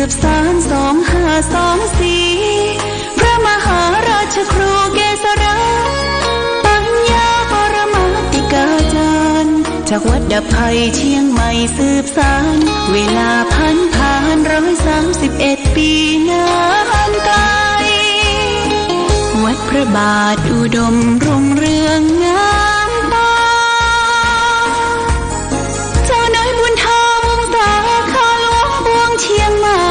บสาน2524พระมหาราชครูเกษราปัญญาปรมาติกาจารย์จากวัดดับไผ่เชียงใหม่สืบสานเวลาผ่าน131 ปีนานไกลวัดพระบาทอุดมรุ่งเรืองงามตาเจ้าน้อยบุญธรรมสาขาหลวงปวงเชียงใหม่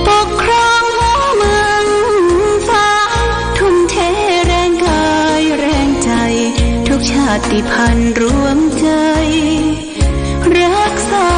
ปกครองหัวเมืองฟ้าทุ่มเทแรงกายแรงใจทุกชาติพันธุ์รวมใจรักษา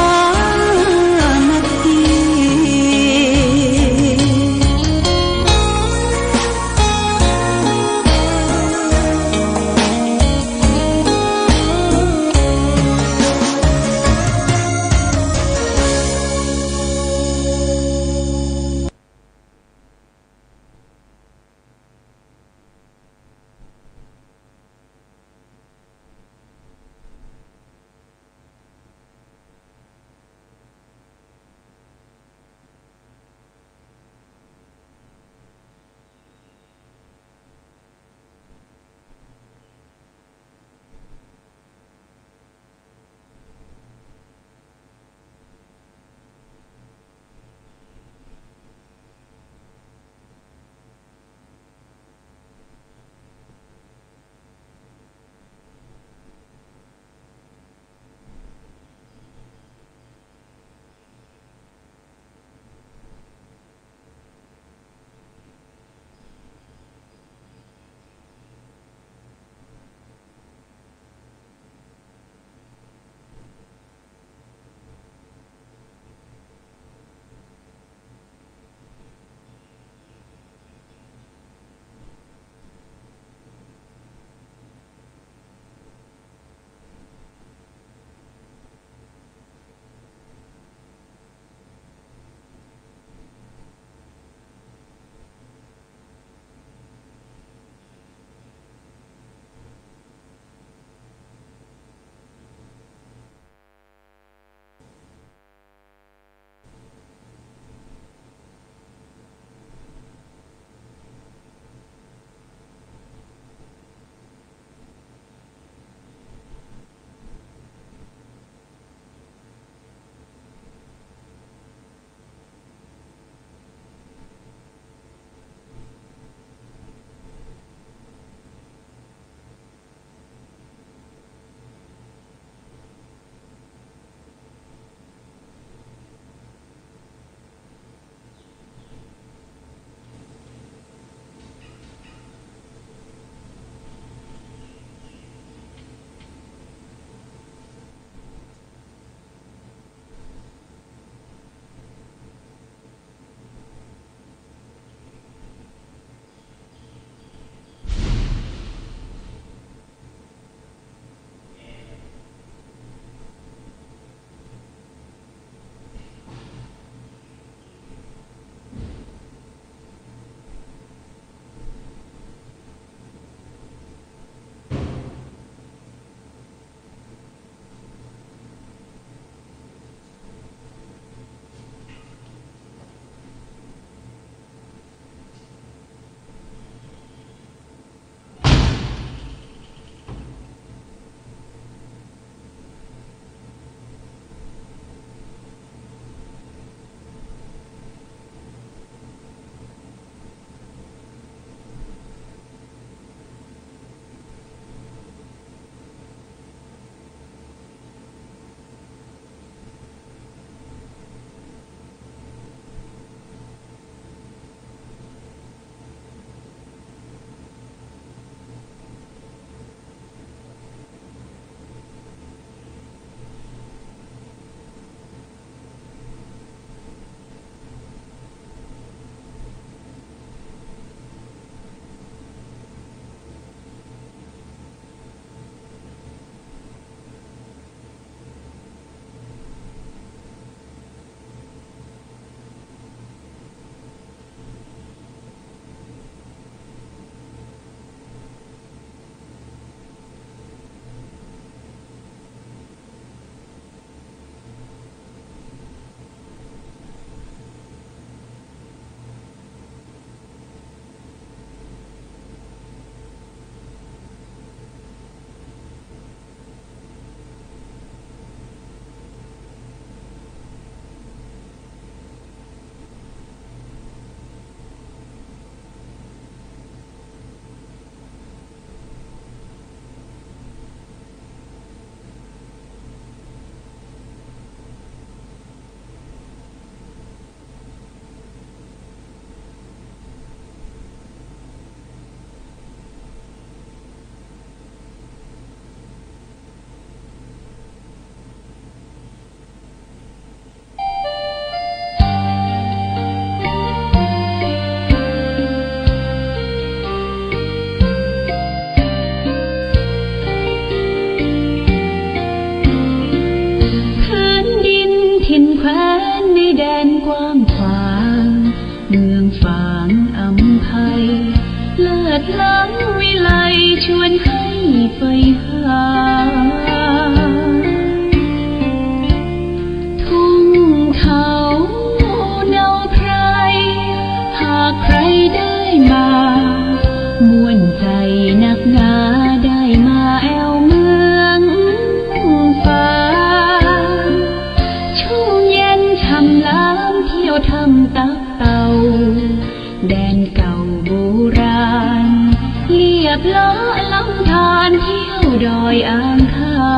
บล้อลำธารเที่ยวดอยอ่างขา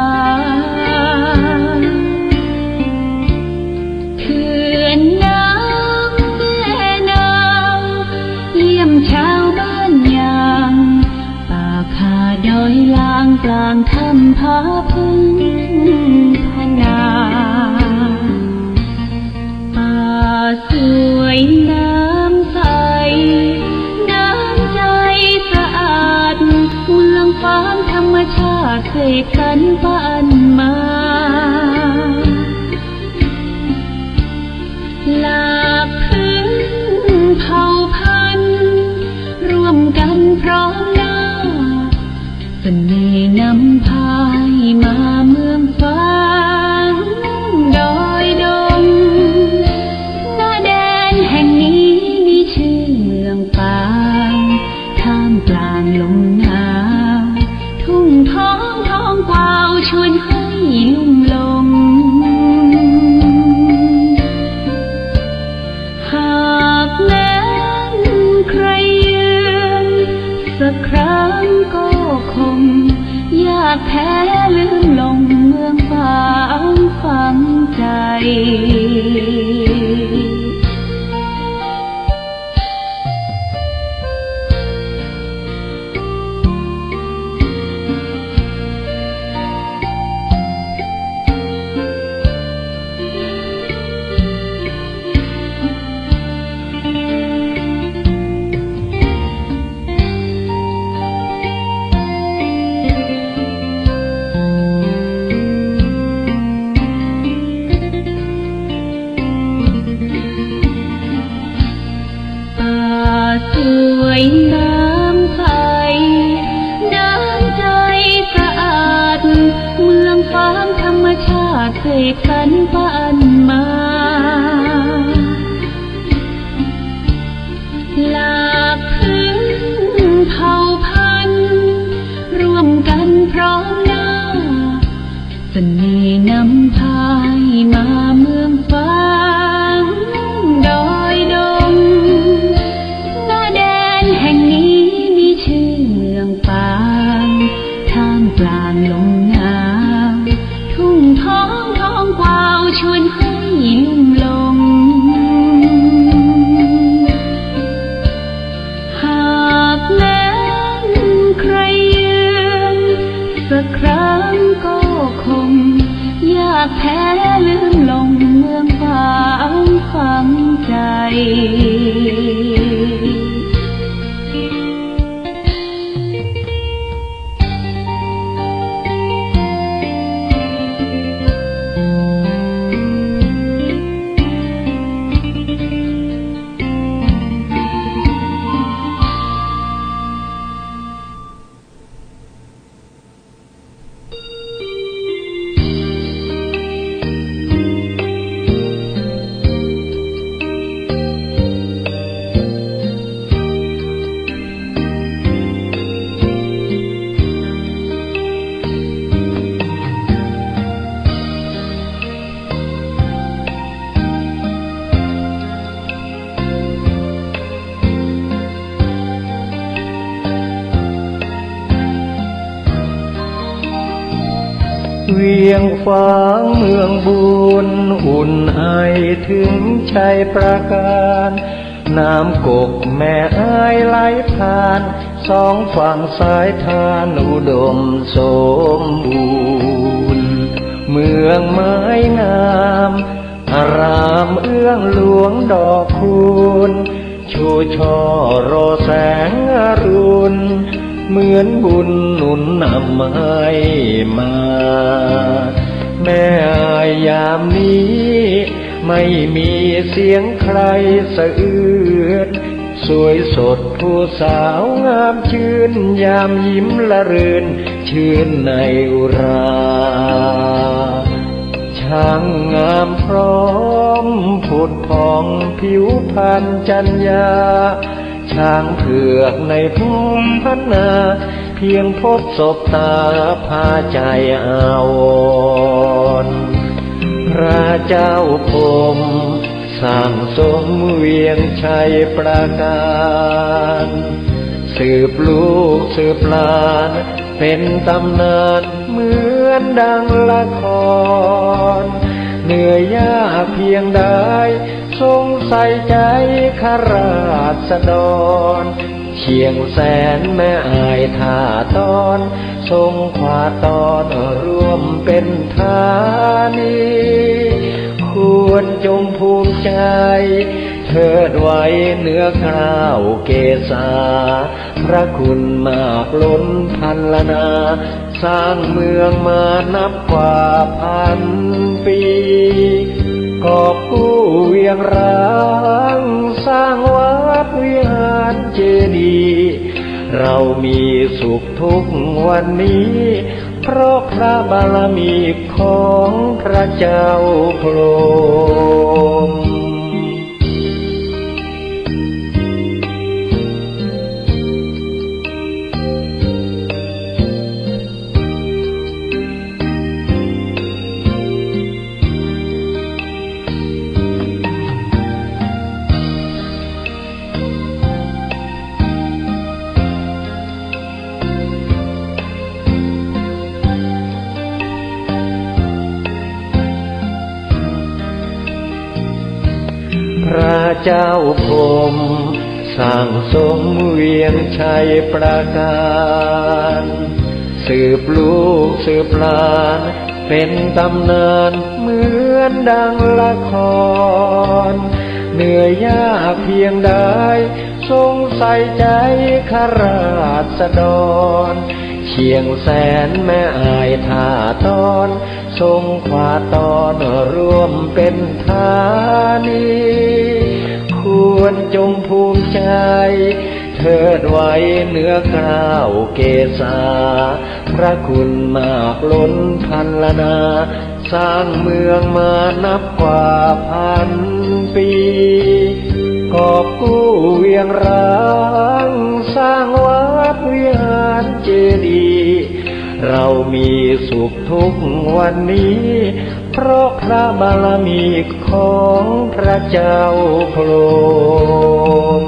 งเขื่อนน้ำแม่นางเยี่ยมชาวบ้านยางป่าคาดอยลางกลางถ้ำผาพึ่งพนาป่าสวยน้ำใสน้ำใจสะอาดเมืองฟ้าธรรมชาติเสกสรรปั้นมาหลากพื้นเผ่าพันธุ์ร่วมกันพร้อมหน้าเสน่ห์นำพายมาเมืองฟ้าดอยดงหน้าแดนแห่งนี้มีชื่อเมืองปางท่ามกลางลมหนาวทุ่งท้องท้องกวาวชวนให้ลุ่มลงหากแม้นใครยืนสักครั้งก็คงยากแท้ลืมลงเมืองฟ้าฝังใจสวยน้ำใสน้ำใจสะอาดเมืองฟ้าธรรมชาติเสกสรรปั้นมาหลากพื้นเผ่าพันธุ์ร่วมกันพร้อมหน้าเสน่ห์นำพายมาเมืองฟ้าดอยดงแห่งนี้มีชื่อเมืองปางท่ามกลางลมหนาวทุ่งท้องท้องกวาวชวนให้ลุ่มลงหากแม้นใครยืนสักครั้งก็คงยากแท้ลืมลงเมืองฟ้าฝังใจเวียงฟ้างเมืองบุญอุ่นไอถึงชัยประการน้ำกกแม่อายไหลผ่านสองฝั่งสายทานอุดมสมบูรณ์เมืองไม้งามอารามเอื้องหลวงดอกคูณชูช่อโรแสงอรุณเหมือนบุญหนุนนำให้มาแม่อายยามนี้ไม่มีเสียงใครสะอื้นสวยสดผู้สาวงามชื่นยามยิ้มละรื่นชื่นในอุราช่างงามพร้อมผุดผ่องผิวพรรณจัญญาช้างเผือกในพุ่มพันนาเพียงพบศพตาพาใจอาวรณ์พระเจ้าพรหมสร้างสมเวียงชัยประการ สืบลูกสืบหลานเป็นตำนานเหมือนดังละครเหนื่อยยากเพียงใดทรงใส่ใจข้าราษฎรเชียงแสนแม่อายท่าตอนทรงขวาตอนร่วมเป็นธานีควรจงภูมิใจเทิดไว้เหนือกล้าวเกษาพระคุณมากล้นพันละนาสร้างเมืองมานับกว่าพันปีกอบกู้เวียงร้างสร้างวัดวิหารเจดีย์เรามีสุขทุกวันนี้เพราะพระบารมีของพระเจ้าพรหมพระเจ้าพรหมสร้างสมเวียงชัยประการสืบลูกสืบหลานเป็นตำนานเหมือนดังละครเหนื่อยยากเพียงใดทรงใส่ใจข้าราษฎรเชียงแสนแม่อายท่าตอนทรงขวาตอนร่วมเป็นธานีควรจงภูมิใจเทิดไว้เหนือกล้าวเกษาพระคุณมากล้นพันละนาสร้างเมืองมานับกว่าพันปีกอบกู้เวียงร้างสร้างวัดวิหารเจดีย์เรามีสุขทุกวันนี้เพราะพระบารมีของพระเจ้าพรหม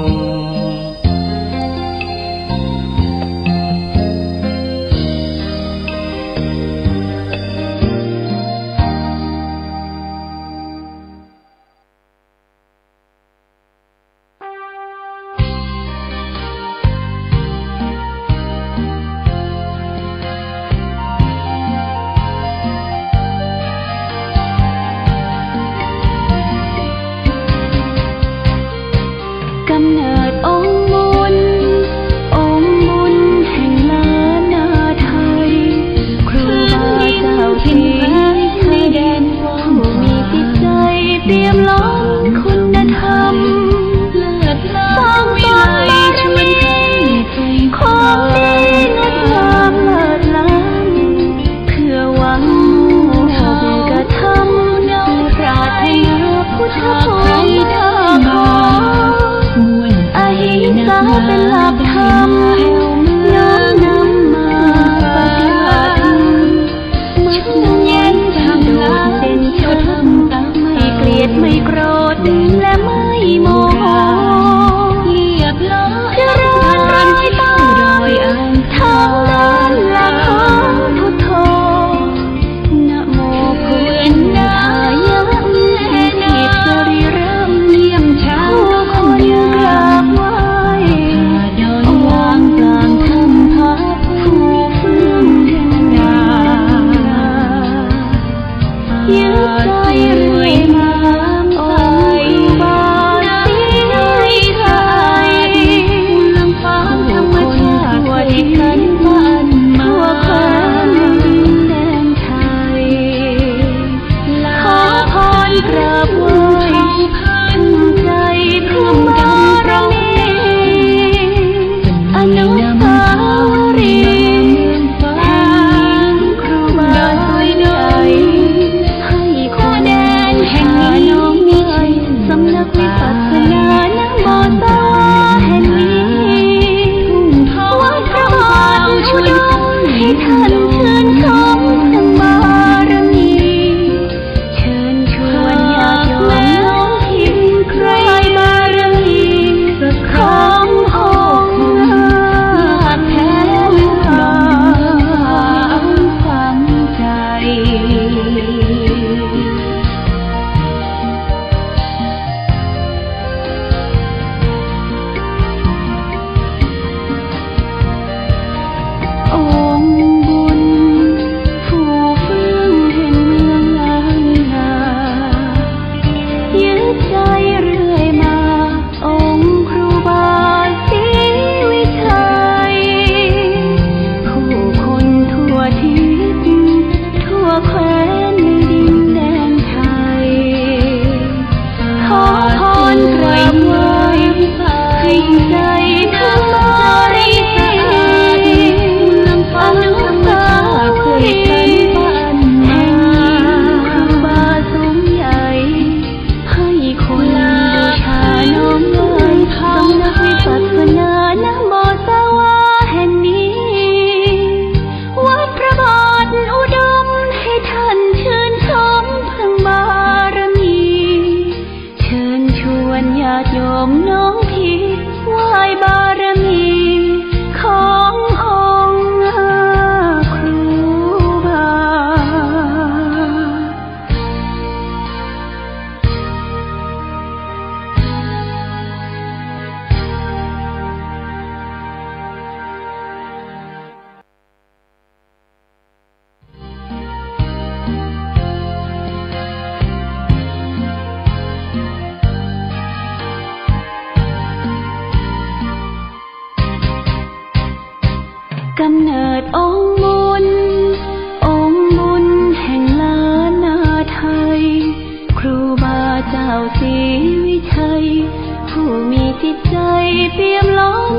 กำเนิดองค์บุญแห่งล้านนาไทยครูบาเจ้าถิ่นให้แดนผู้มีจิตใจเปี่ยมล้นคุณธรรมเลิศล้ำวิไลชวนของดีงดงามเลิศล้ำเพื่อหวังกระทำเนื้อปรารถนาพุทธภูมิธรรมสาเป็นหลักธรรมน้อมนำมาปฏิบัติชุ่มเย็นทำโดดเด่นชัดไม่เกลียดไม่โกรธและไม่โมโหเรียบร้อยจะรักรันที่ต้องรอยอ่านทางด้านละของพุทโธนะโมพุทธายะเห็นเหตุสรีระเยี่ยมชาผู้คนกราบไหว้วางกลางธรรมพัดผู้ฟื้นนายึดใจเรื่อยมาองค์บาสีให้ไทยลำฟ้าธรรมชาติทั่วทิศกันบ้านมาทั่วแคว้นดินแดนไทยขอพรกราบไหว้พันใจพร้อมบารมีอนุสาวรีย์แห่งครูบาสวยใดให้คู่แดนแห่งนี้สำนักวิปัสสนานักโมตาแห่งนี้วัดพระบาทชุดงให้ท่านชื่นชมทั้งบารมีเชิญชวนญาติโยมน้อมถิ่นใครบารมีขององค์ วิชัยผู้มีจิตใจเปี่ยมล้น